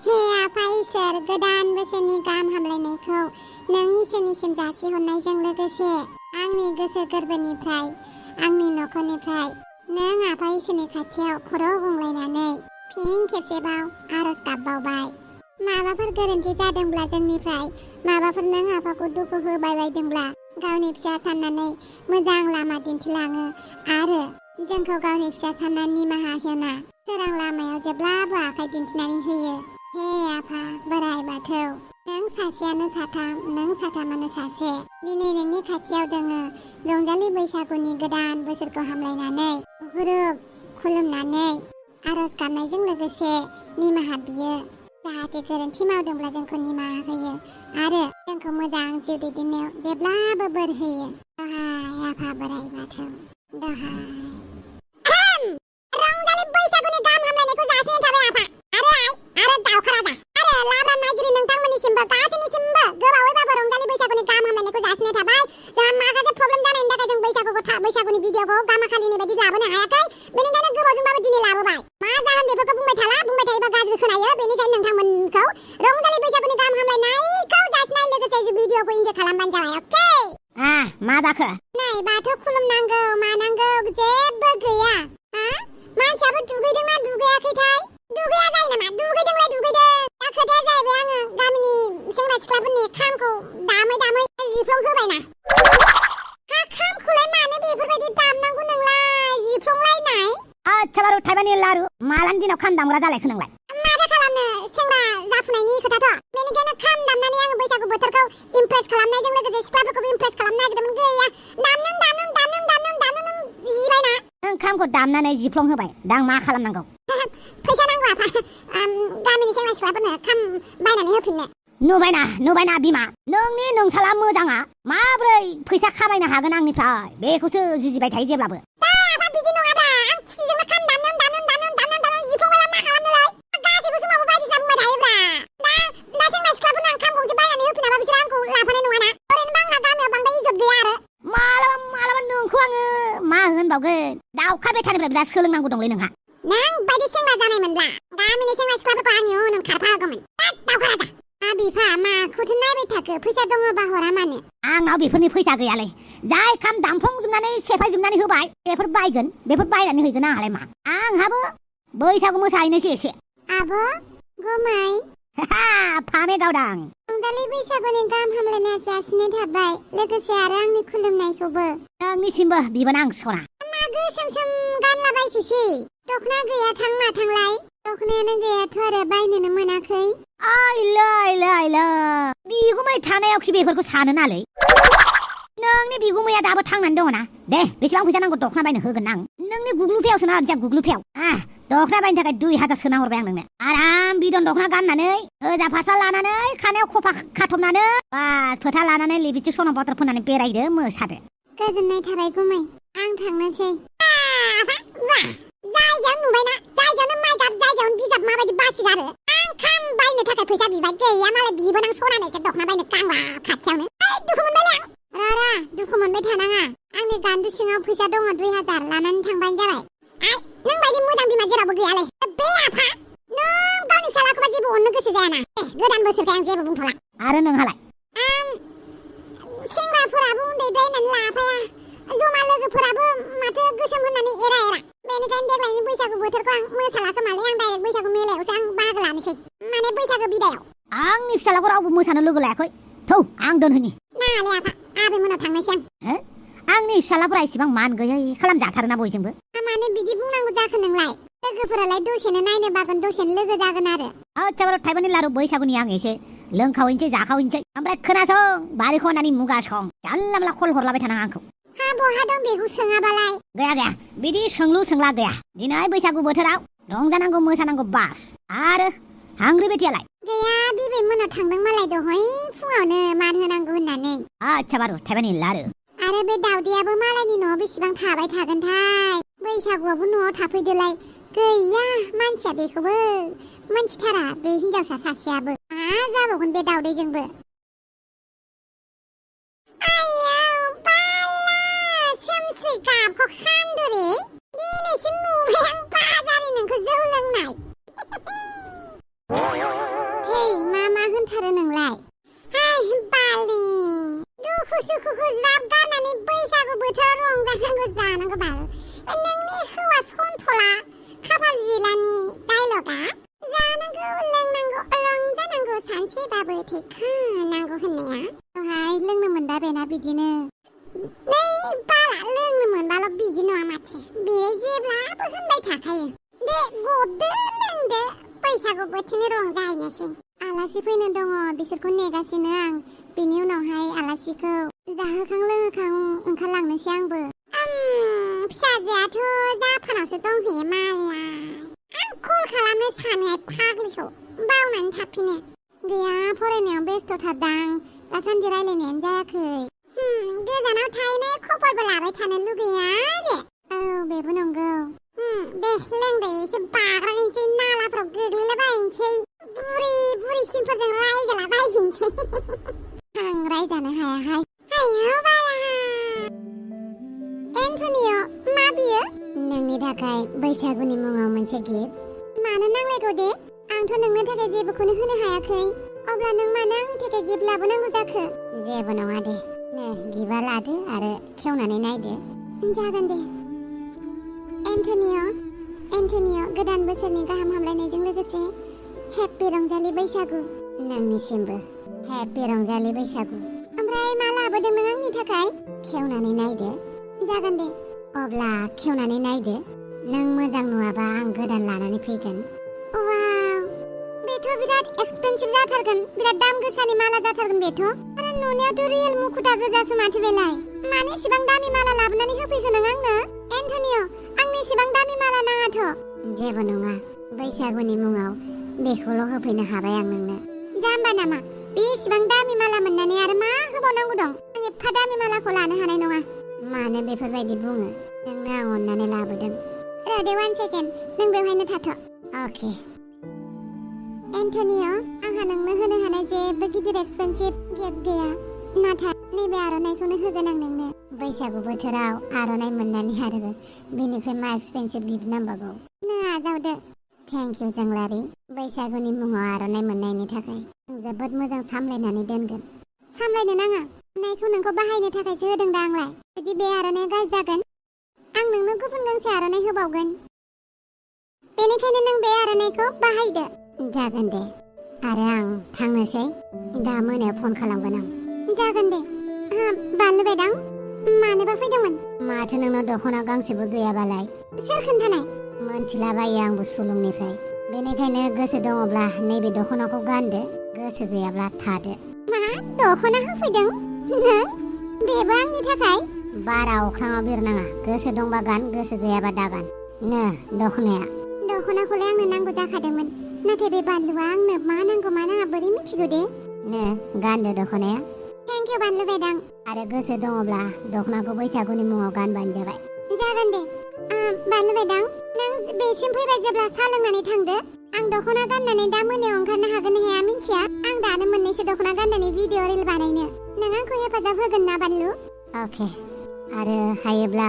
हे आफा इसोर गोदान बोसोरनि गाहाम हामलायनायखौ नों इसोरनिसिम जासिहरनायजों लोगोसे आंनि गोसो गोरबोनिफ्राय आंनि नखरनिफ्राय नों आफा इसोरनि खाथियाव खर' गंग्लायनानै फिन खेबसेबाव आरज गाबबावबाय। माबाफोर गोरोन्थि जादोंब्ला जोंनिफ्राय माबाफोर नों आफाखौ दुखु होबाय बायदोंब्ला गावनि फिसा साननानै मोजां लामा दिन्थिलाङो आरो जोंखौ गावनि फिसा साननानै निमाहा होना सोरां लामायाव जेब्लाबो आखाइ दिन्थिनानै होयो। हे आफा बोराइ बाथौ, नों सासेयानो साथाम, नों साथामानो सासे। दिनै नोंनि खाथियाव दोङो रंजालि बैसागुनि गोदान बोसोरखौ हामलायनानै गुरुब खुलुमनानै आरज गाबनायजों लोगोसे निमाहा बियो। जाहाथे गोरोन्थि मावदोंब्ला जोंखौ निमाहा होयो आरो जोंखौ मोजां जिउ दैदेननायाव जेब्लाबो बोर होयो। दहाय आफा बोराइ बाथौ दहाय। रंजालि बैसागुनि गाहाम हामलायनायखौ जासिनाय थाबाय आफा आरो आइ आरो दावखा राजा आरो लाब्रा नायगिरि नोंथांमोननिसिमबो गासैनिसिमबो गोबावैबाबो रंजालि बैसागुनि गाहाम हामलायनायखौ जासिनाय थाबाय। जोंहा माखासे प्रब्लेम जानायनि थाखाय जों बैसागुनि भिडिअखौ गामाखालिनि बायदि लाबोनो हायाखै, बेनिखायनो गोबावजोंबाबो दिनै लाबोबाय। मा जागोन बेफोरखौ बुंबाय थायोबा गाज्रि खोनायो, बेनिखायनो नोंथांमोनखौ रंजालि बैसागुनि गाहाम हामलायनायखौ जासिनाय लोगोसे भिडिअखौ इन्जय खालामबानो जाबाय। अके मा जाखो? नै बाथौ खुलुमनांगौ मानांगौ जेबो गैया। मानसियाबो दुगैदोंना दुगैयाखैथाय? दुगैया जायो नामा? दुगैदोंलाय दुगैदों। दा खोथाया जाहैबाय आङो गामिनि सेंग्रा सिख्लाफोरनि खामखौ दामै दामै जिफ्लं होबायना। खामखौलाय मानो बेफोरबायदि दामनांगौ नोंलाय? जिफ्लंलायनाय। आच्छा बारु थाइबानि लारु मालानि दिनाव खाम दामग्रा जालायखो नोंलाय? माथो खालामनो, सेंग्रा जाफुनायनि खोथाथ'। बेनिखायनो खाम दामनानै आङो बैसागु बोथोरखौ इमप्रेस खालामनायजों लोगोसे सिख्लाफोरखौबो इमप्रेस खालामनो नागिरदोंमोन। गैया, दामनो जिबायना। नों खामखौ दामनानै जिफ्लं होबाय, दा मा खालामनांगौ? फैसा नांगौ आफा, गामिनि सेंग्रा सिख्लाफोरनो खाम बायनानै होफिननो। नुबायना बिमा, नोंनि नोंसाला मोजाङा माब्रै फैसा खामायनो हागोन आंनिफ्राय बेखौसो जुजिबाय थायो जेब्लाबो। आफा बिदि नङाब्रा, आं खुसिजोंनो खाम दामनानै जिफ्लंबाय मा खालामनोलाय? गासैबो समावबो बायदिसिना बुंबाय थायोब्रा। दा सेंग्रा सिख्लाफोरनो आं खाम गंसे बायनानै होफिनाबा बिसोर आंखौ लाफानाय नङाना। ओरैनोबा आंना गामियाव बांद्राय इज्जत गैया आरो। मालाबा नोंखौ आङो मा होनबावगोन, दाउखा बेथानिफ्राय बिराद सोलोंनांगौ दंलै नोंहा। नों बायदि सेंग्रा जानायमोनब्ला गामिनि सेंग्रा सिख्लाफोरखौ आंनि उनाव खारफा होगौमोन। दावखा राजा। बिफा माखौथो नायबाय थाखो? फैसा दङबा हरा मानो? आंनाव बेफोरनि फैसा गैयालै। जाय खाम दामफ्लंजोबनानै सेफायजोबनानै होबाय बेफोर बायनानै हैगोन आंहालाय मा? आंहाबो बैसागु मोसाहैनोसै एसे। आब' गुमै फामे गावदां। रंजालि बैसागुनि गाहाम हामलायनाय जासिनाय थाबाय, लोगोसे आरो आंनि खुलुमनायखौबो। नोंनिसिमबो बिबोनां सना। मा गोसोम गानलाबायखोसै? दखना गैया थांलाय। दखनायानो गैयाथ' आरो बायनोनो मोनाखै। आइलो बिगुमै थानायावखि बेफोरखौ सानो नालै। नोंनि बिगुमैया दाबो थांनानै दङ ना? दे बेसेबां फैसा नांगौ दखना बायनो होगोन आं। नोंनि गुग्लुफेयाव सोना हरनोसै आं, गुग्लुफेयाव। दखना बायनो थाखाय 2000 सोना हरबाय आं नोंनो। आराम बिदन दखना गाननानै गोजा फास्रा लानानै खानायाव खफा खाथबनानै बास फोथा लानानै लिपस्टिक सना बटर फोननानै बेरायदो मोसादो। गोजोननाय थाबाय गुमै, आं थांनोसै। जायगायावनो नुबायना, जायगायावनो माइ गाब, जायगायावनो बिगाब माबायदि बासिगारो। आं खाम बायनो थाखाय फैसा बिबाय, गैया मालाय बिबोनां सनानैसो दखना बायनो गांवा खाथियावनो। दुखु मोनबायलै आं। र दुखु मोनबाय थानाङा। आंनि गान्दु सिङाव फैसा दङ 2000, लानानै थांबानो जाबाय। नों बायदि मोजां बिमा जेरावबो गैयालै। बे आफा, नों गावनि फिसालाखौबा जेबो अननो गोसो जायाना? गोदान बोसोरखाय आं जेबो बुंथ'ला। आरो नोंहालाय? सेंग्राफोराबो उन्दैद्राय होननानै लाफाया, जमा लोगोफोराबो माथो गोसोम होननानै एरा। बेनिखायनो देग्लायनि बैसागु बोथोरखौ आं मोसाला खोमालै। आं डाइरेक्ट बैसागु मेलायावसो आं बाहागो लानोसै, माने बैसागु बिदायाव। आंनि फिसालाखौ रावबो मोसानो लोगो लायाखै। थौ आं दोनहोनि। नालाय आफा, आबैमोनाव थांनोसै आं। आंनि फिसालाफोरा इसेबां मान गैयै खालामजाथारोना बयजोंबो। मानो बिदि बुंनांगौ जाखो नोंलाय? लोगोफोरालाय दसेनो नायनो बागोन, दसेनो लोगो जागोन आरो। आच्छा बारु थाइबानि लारु बैसागुनि आं एसे लोंखावैनोसै जाखावैनोसै। ओमफ्राय खोनासं, बारि खनानि मुगा सं जानला मानला कल हरलाबाय थानाङा आंखौ। बहा दं बेखौ सोङाबालाय? गैया बिदि सोंलु सोंला गैया। दिनै बैसागु बोथोराव रंजानांगौ मोसानांगौ बास। आरो हांग्रि बेटियालाय? गैया, बिबै मोनाव थांदों मालाय दहाय फुङावनो मान होनांगौ होननानै। आच्छा बारु थाइबानि लारु। आरो बे दाउदैयाबो मालायनि न'आव बेसेबां थाबाय थागोनथाय? बैसागुआवबो न'आव थाफैदोलाय। गैया, मानसिया बेखौबो मोनथिथारा, बे हिनजावसा सासेयाबो। मा जाबावगोन बे दाउदैजोंबो? सोमख्रि गाबखौ खामदोरे, दिनैसो नुबाय आं बाजारि नोंखौ जौ लोंनाय। नांगौ होननाया दहाय लोंनो मोनदाबेना बिदिनो नै बाला लोंनो मोनबाल' बिदि नङा माथो बे जेब्लाबो होनबाय थाखायो दे गदो लोंदो बैसागु बोथोरनि रंजाहैनोसै आलासि फैनो दङ बिसोरखौ नेगासिनो आं बिनि उनावहाय आलासिखौ जाहोखां लोंहोखां ओंखारलांनोसै आंबो फिसाजोआथ' जापानावसो दंहैयो मालाय आं कल खालामनो सानो फाग्लिखौ बावनानै थाफिनो गैया फरायनायाव बेस्थ'थारदां दासान्दि रायलायनायानो जायाखै गोजानाव थाहैनो खबरबो लाबाय थानो लुगैया आरो औ बेबो नंगौ दे लोंदो एसे बाग्रायनोसै नालाफ्राव गोग्लैलाबायनोसै बुरिसिनफोरजों रायजालाबायनोसै आं रायजानो हायाहाय आयौ बाला एन्टनिय' मा बियो नोंनि थाखाय बैसागुनि मुङाव मोनसे गिफ्ट मानो नांलायगौ दे आंथ' नोंनो थाखाय जेबोखौनो होनो हायाखै अब्ला नों मानो आंनि थाखाय गिफ्ट लाबोनांगौ जाखो जेबो नङा दे नै गिफ्टआ लादो आरो खेवनानै नायदो जागोन दे एन्टनिय' गोदान बोसोरनि गाहाम हामलायनायजों लोगोसे हेपि रंजालि बैसागु नोंनिसिमबो हेपि रंजालि बैसागु ओमफ्राय मा लाबोदों नों आंनि थाखाय खेवनानै नायदो जागोन दे अब्ला खेवनानै नायदो नों मोजां नुवाबा आं गोदान लानानै फैगोन वाव बेथ' बिराद एक्सपेन्सिभ जाथारगोन बिराद दाम गोसानि माला जाथारगोन बेथ' आरो नुनायावथ' रियेल मुकुटा गोजासो माथो बेलाय मानो इसेबां दामि माला लाबोनानै होफैखो नों आंनो एन्टनिय' आंनो इसेबां दामि माला नाङाथ' जेबो नङा बैसागुनि मुङाव बेखौल' होफैनो हाबाय आं नोंनो जाम्बा नामा बे इसेबां दामि माला मोननानै आरो मा होबावनांगौ दं आं एफा दामि मालाखौ लानो हानाय नङा मानो बेफोरबायदि बुङो नोंनो आं अननानै लाबोदों दे 1 सेकेन्ड नों बेवहायनो थाथ' अके एन्टनिय' आंहा नोंनो होनो हानाय जेबो गिदिर एक्सपेन्सिभ गिफ्ट गैया नाथाय नैबे आर'नाइखौनो होगोन आं नोंनो बैसागु बोथोराव आर'नाइ मोननानै आरो बेनिफ्राय मा एक्सपेन्सिभ गिफ्ट नांबावगौ नों आजावदो थेंक इउ जोंलारि बैसागुनि मुङाव आर'नाइ मोननायनि थाखाय आं जोबोद मोजां सामलायनानै दोनगोन सामलायनो नाङा आर'नाइखौ नोंखौ बाहायनो थाखायसो होदों दा आंलाय जुदि बे आर'नाइया गाज्रि जागोन आं नोंनो गुबुन गांसे आर'नाइ होबावगोन बेनिखायनो नों बे आर'नाइखौ बाहायदो जागोन दे आरो आं थांनोसै दा मोनायाव फन खालामगोन आं जागोन दे बानलु बायदां मानोबा फैदोंमोन माथो नोंनाव दख'ना गांसेबो गैयाबालाय सोर खोन्थानाय मोनथिलाबायो आंबो सुलुंनिफ्राय बेनिखायनो गोसो दङब्ला नैबे दख'नाखौ गानदो गोसो गैयाब्ला थादो मा दख'ना होफैदों नों बेबो आंनि थाखाय बारा अख्राङाव बिरनाङा गोसो दंबा गान गोसो गैयाबा दागान नो दख'नाखौलाय आंनो नांगौ जाखादोंमोन नाथाय बे बानलुआ आंनो मा नांगौ मा नाङा बोरै मिथिगौ दे नो गानदो दख'नाया थेंक इउ बानलु बायदां आरो गोसो दङब्ला दख'नाखौ बैसागुनि मुङाव गानबानो जाबाय जागोन दे बानलु बायदां नों बेसिम फैबाय जेब्ला साहा लोंनानै थांदो आं दख'ना गाननानै दा मोनायाव ओंखारनो हागोन ना हाया मिन्थिया आं दानो मोननैसो दख'ना गाननानै भिडिअ रिल बानायनो नों आंखौ हेफाजाब होगोन ना बानलु अके आरो हायोब्ला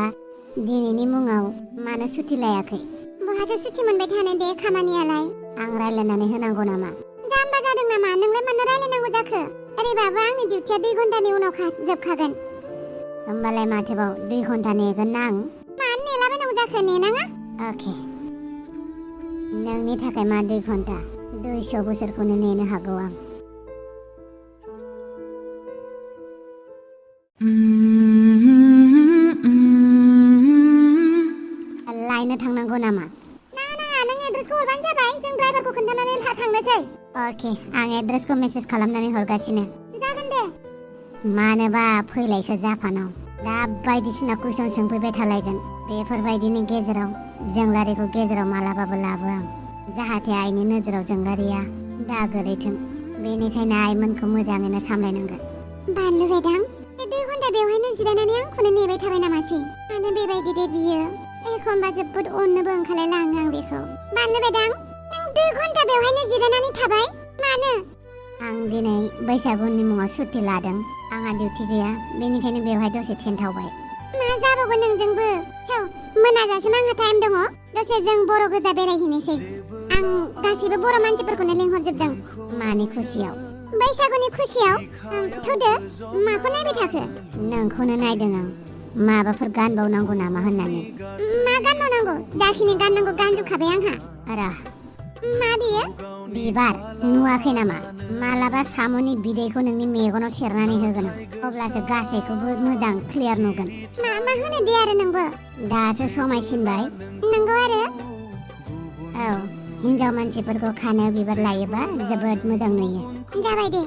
दिनैनि मुङाव मानो सुथि लायाखै बहाथो सुथि मोनबाय थानो दे खामानियालाय आं रायलायनानै होनांगौ नामा जाम्बा जादों नामा नोंलाय मानो रायलायनांगौ जाखो ओरैबाबो आंनि डिउटिया 2 घन्टानि उनाव जोबखागोन होमबालाय माथोबाव 2 घन्टा नेगोन ना आं मानो नेलाबायनांगौ जाखो नेनाङा अके नोंनि थाखाय मा 2 घन्टा 200 बोसोरखौनो नेनो हागौ आं लायनो थांनांगौ नामा नाङा नों एड्रेसखौ हरबानो जाबाय जों ड्राइभारखौ खोन्थानानै थांनोसै अके आं एड्रेसखौ मेसेज खालामनानै हरगासिनो जागोन दे मानोबा फैलायखो जापानाव दा बायदिसिना कुइसन सोंफैबाय थालायगोन बेफोरबायदिनि गेजेराव जोंलारिखौ गेजेराव मालाबाबो लाबो आं जाहाथे आइनि नोजोराव जोंलारिया दा गोलैथों बेनिखायनो आइमोनखौ मोजाङैनो सामलायनांगोन बानलु बायदां 2 घन्टा बेवहायनो जिरायनानै आंखौनो नेबाय थाबाय नामासै मानो बेबायदि दे बियो एखमबा जोबोद अननोबो ओंखारलायलाङो आं बेखौ बानलु बायदां नों 2 घन्टा बेवहायनो जिरायनानै थाबाय मानो आं दिनै बैसागुनि मुङाव सुटि लादों आंहा डिउटि गैया बेनिखायनो बेवहाय दसे थेन्थावबाय मा जाबावगोन नोंजोंबो थौ मोनाजासिम आंहा टाइम दङ दसे जों बर' गोजा बेरायहैनोसै आं गासैबो बर' मानसिफोरखौनो लिंहरजोबदों मानि खुसियाव बैसागुनि खुसियाव थौदो माखौ नायबाय थाखो नोंखौनो नायदों आं माबाफोर गानबावनांगौ नामा होननानै मा गानबावनांगौ जाखिनि गाननांगौ गानजोबखाबाय आंहा मा बेयो? बिबार नुवाखै नामा? मालाबा साम'नि बिदैखौ नोंनि मेगनाव सेरनानै होगोन अब्लासो गासैखौबो मोजां क्लियार नुगोन। मा होनो दे आरो नोंबो? दासो समायसिनबाय। नंगौ आरो? औ, हिन्जाव मानसिफोरखौ खानायाव बिबार लायोबा जोबोद मोजां नुयो। जाबाय दे।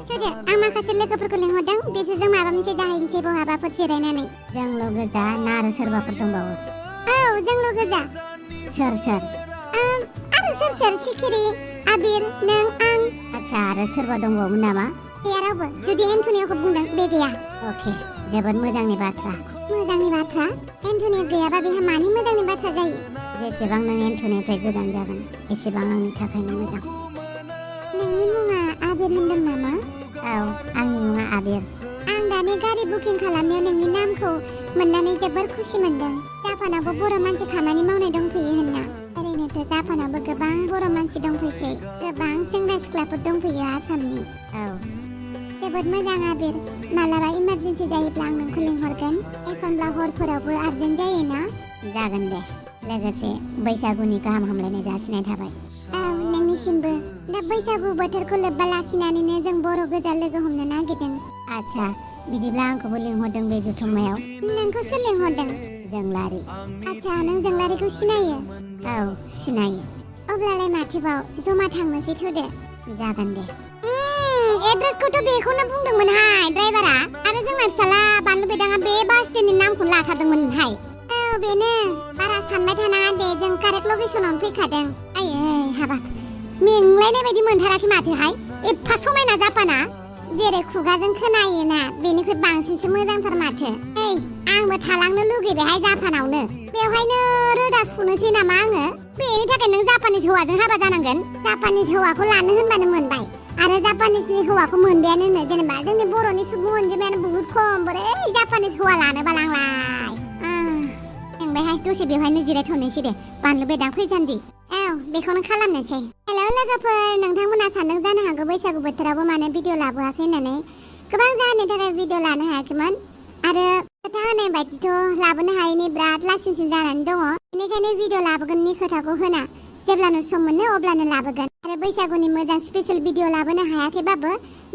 सोदो, आं माखासे लोगोफोरखौ लिंहरदों, बिसोरजों माबा मोनसे जाहैनोसै बहाबाफोर जिरायनानै। जोंल' गोजा ना आरो सोरबाफोर दंबावो? औ, जोंल' गोजा। सोर सोर? आरो सोर सिखिरि, आबिर, नों, आं। आच्छा, आरो सोरबा दंबावोमोन नामा? गैया रावबो। जुदि एन्टनियाखौ बुंदों, बे गैया। अके, जोबोद मोजांनि बाथ्रा। मोजांनि बाथ्रा? एन्टनिया गैयाबा बेहा मानि मोजांनि बाथ्रा जायो? जेसेबां नों एन्टनिफ्राय गोजान जागोन एसेबां आंनि थाखायनो मोजां। नोंनि मुङा आबिर होनदों नामा? औ, आंनि मुङा आबिर। आं दानि गारि बुकिं खालामनायाव नोंनि नामखौ मोननानै जोबोर खुसि मोनदों। जापानावबो बर' मानसि खामानि मावनाय दंफैयो होनना। ओरैनोथ' जापानावबो गोबां बर' मानसि दंफैसै। गोबां सेंग्रा सिख्लाफोर दंफैयो आसामनि। औ, जोबोद मोजां आबिर। मालाबा इमारजेन्सि जायोब्ला आं नोंखौ लिंहरगोन। एखनब्ला हरफोरावबो आर्जेन्ट जायोना। जागोन दे। लोगोसे बैसागुनि गाहाम हामलायनाय जासिनाय थाबाय। औ, नोंनिसिमबो। दा बैसागु बोथोरखौ लोब्बा लाखिनानैनो जों बर' गोजा लोगो हमनो नागिरदों। आच्छा, बिदिब्ला आंखौबो लिंहरदों बे जथुम्मायाव। नोंखौ सोर लिंहरदों? जोंलारि। आच्छा, नों जोंलारिखौ सिनायो? औ, सिनायो। अब्लालाय माथोबाव, जमा थांनोसै थुदो। जागोन दे। एड्रेसखौथ' बेखौनो बुंदोंमोनहाय ड्राइभारा। आरो जोंना फिसाला बानलु बेदाङा बे बास स्टेन्डनि नामखौनो लाथारदोंमोनहाय। औ, बेनो। बारा सानबाय थानाङा दे, जों कारेक्ट लकेसनावनो फैखादों। आयै हाबाब, मेंलायनाय बायदि मोनथाराखै माथोहाय। एफा समायना जापाना। जेरै खुगाजों खोनायोना बेनिख्रुइ बांसिनसो मोजांथार माथो। ओइ, आंबो थालांनो लुगैबायहाय जापानावनो। बेवहायनो रोदा सुनोसै नामा आङो? बेनि थाखाय नों जापानिस हौवाजों हाबा जानांगोन। जापानिस हौवाखौ लानो होनबानो मोनबाय। आरो जापानिसनि हौवाखौ मोनबायानो नो। जेनेबा जोंनि बर'नि सुबुं अनजिमायानो बुहुत खम। बोरै जापानिस हौवा लानोबा लांलाय। मेंबायहाय, दसे बेवहायनो जिरायथ'नोसै दे। बानलु बेदां फैसान्दि। औ, बेखौनो खालामनोसै। हेलौ लोगोफोर, नोंथांमोना सानदों जानो हागौ बैसागु बोथोरावबो मानो भिडिअ लाबोआखै होननानै। गोबां जाहोननि थाखाय भिडिअ लानो हायाखैमोन। आरो खोथा होनाय बायदिथ' लाबोनो हायैनि बिराद लासिंसिं जानानै दङ। बेनिखायनो भिडिअ लाबोगोननि खोथाखौ होना। जेब्लानो सम मोनो अब्लानो लाबोगोन। आरो बैसागुनि मोजां स्पेशेल भिडिअ लाबोनो हायाखैबाबो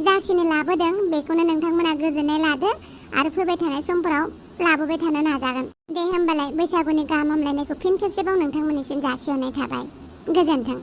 जाखिनि लाबोदों बेखौनो नोंथांमोना गोजोननाय लादो। आरो फैबाय थानाय समफोराव लाबोबाय थानो नाजागोन। दे होमबालाय बैसागुनि गाहाम हामलायनायखौ फिन खेबसेबाव नोंथांमोननिसिम जासिहरनाय थाबाय। गोजोन्थों।